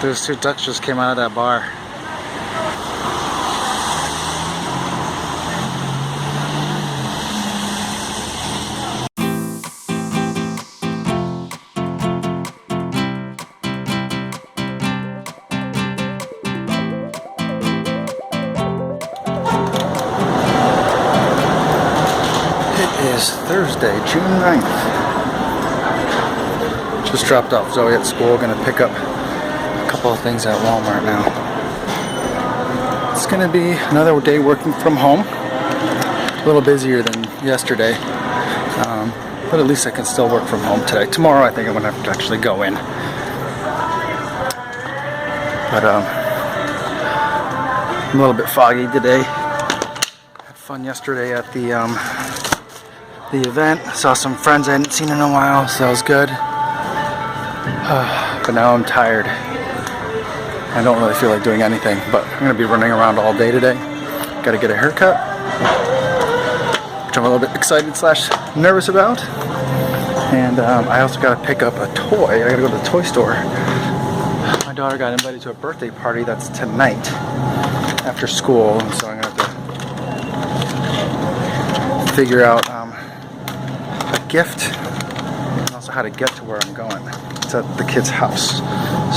Those two ducks just came out of that bar. It is Thursday, June 9th. Just dropped off Zoe at school. Gonna pick up a couple of things at Walmart now. It's gonna be another day working from home. A little busier than yesterday, but at least I can still work from home today. Tomorrow I think I'm gonna have to actually go in. But a little bit foggy today. Had fun yesterday at the event. Saw some friends I hadn't seen in a while, so that was good. But now I'm tired. I don't really feel like doing anything, but I'm going to be running around all day today. Got to get a haircut, which I'm a little bit excited / nervous about. And I also got to pick up a toy. I got to go to the toy store. My daughter got invited to a birthday party that's tonight after school, and so I'm going to have to figure out a gift and also how to get to where I'm going. It's at the kid's house,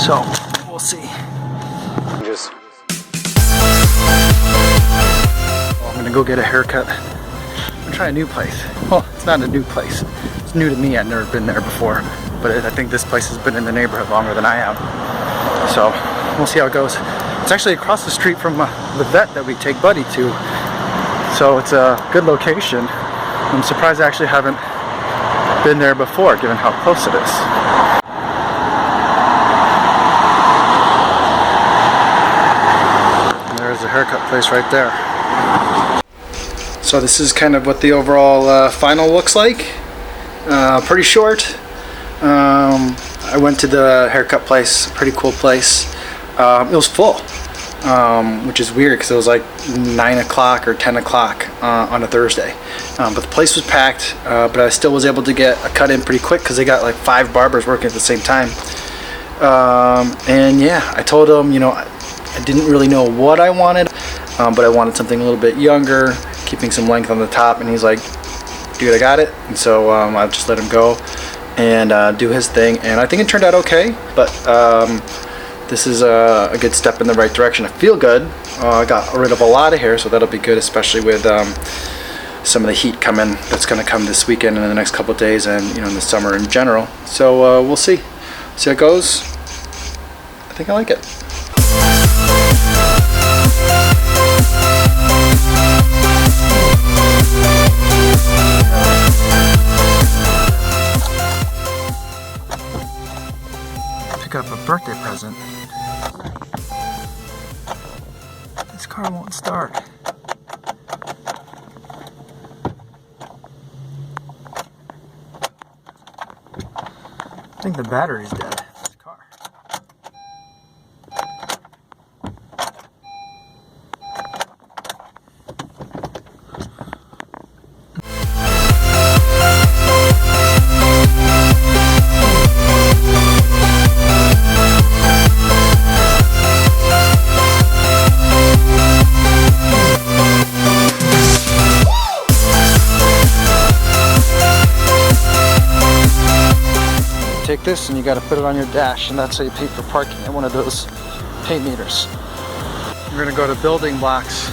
so we'll see. I'm gonna go get a haircut. I'm gonna try a new place. Well, it's not a new place. It's new to me. I've never been there before, but I think this place has been in the neighborhood longer than I have. So we'll see how it goes. It's actually across the street from the vet that we take Buddy to, so it's a good location. I'm surprised I actually haven't been there before, given how close it is. There's a haircut place right there. So this is kind of what the overall final looks like. Pretty short. I went to the haircut place, pretty cool place. It was full, which is weird because it was like 9 o'clock or 10 o'clock on a Thursday. But the place was packed, but I still was able to get a cut in pretty quick because they got like 5 barbers working at the same time. And yeah, I told them, you know, I didn't really know what I wanted, but I wanted something a little bit younger, keeping some length on the top, and he's like, dude, I got it. And so I just let him go and do his thing, and I think it turned out okay, but this is a good step in the right direction. I feel good. I got rid of a lot of hair, so that'll be good, especially with some of the heat coming. That's going to come this weekend and in the next couple of days, and you know, in the summer in general. So we'll see how it goes. I think I like it. Pick up a birthday present. This car won't start. I think the battery's dead. This car. Take this and you got to put it on your dash, and that's how you pay for parking at one of those pay meters. We're gonna go to building blocks.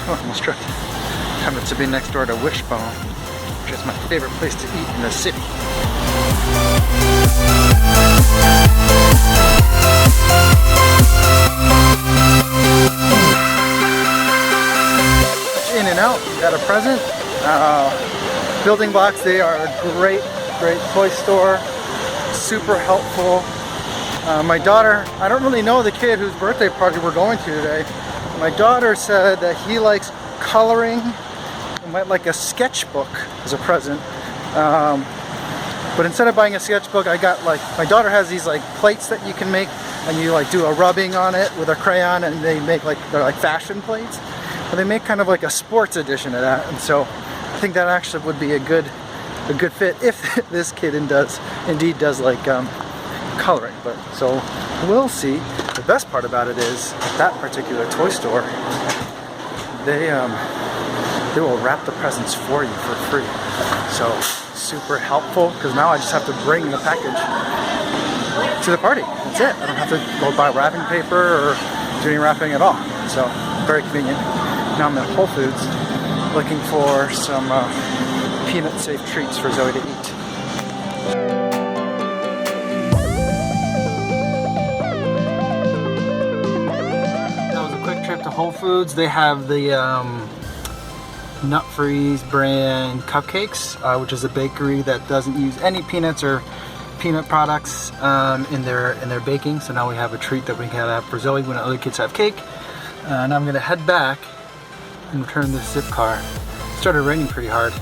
Oh, almost tripped. Happens to be next door to Wishbone, which is my favorite place to eat in the city. In and out, got a present. Building blocks, they are a great toy store, super helpful. My daughter, I don't really know the kid whose birthday party we're going to today. My daughter said that he likes coloring and might like a sketchbook as a present. But instead of buying a sketchbook, I got like, my daughter has these like plates that you can make, and you like do a rubbing on it with a crayon, and they make like, they're like fashion plates. But they make kind of like a sports edition of that, and so I think that actually would be a good fit if this kid indeed does like coloring. But so we'll see. The best part about it is that particular toy store, they will wrap the presents for you for free. So super helpful, because now I just have to bring the package to the party. That's it. I don't have to go buy wrapping paper or do any wrapping at all. So very convenient. Now I'm at Whole Foods looking for some peanut safe treats for Zoe to eat. That was a quick trip to Whole Foods. They have the Nutphree brand cupcakes, which is a bakery that doesn't use any peanuts or peanut products in their baking. So now we have a treat that we can have for Zoe when other kids have cake. And I'm gonna head back and return this ZIPCAR. It started raining pretty hard.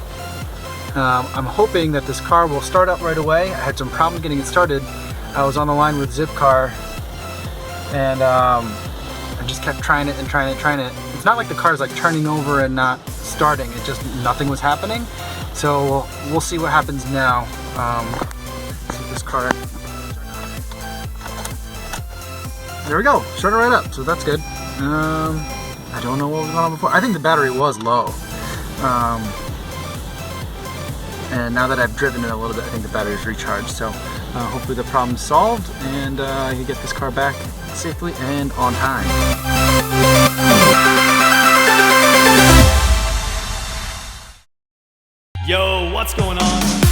I'm hoping that this car will start up right away. I had some problems getting it started. I was on the line with ZIPCAR, and I just kept trying it and trying it. It's not like the car is like turning over and not starting. It just, nothing was happening. So we'll see what happens now. See if this car. There we go. Started right up. So that's good. I don't know what was on before. I think the battery was low. And now that I've driven it a little bit, I think the battery's recharged. So hopefully the problem's solved, and I can get this car back safely and on time. Yo, what's going on?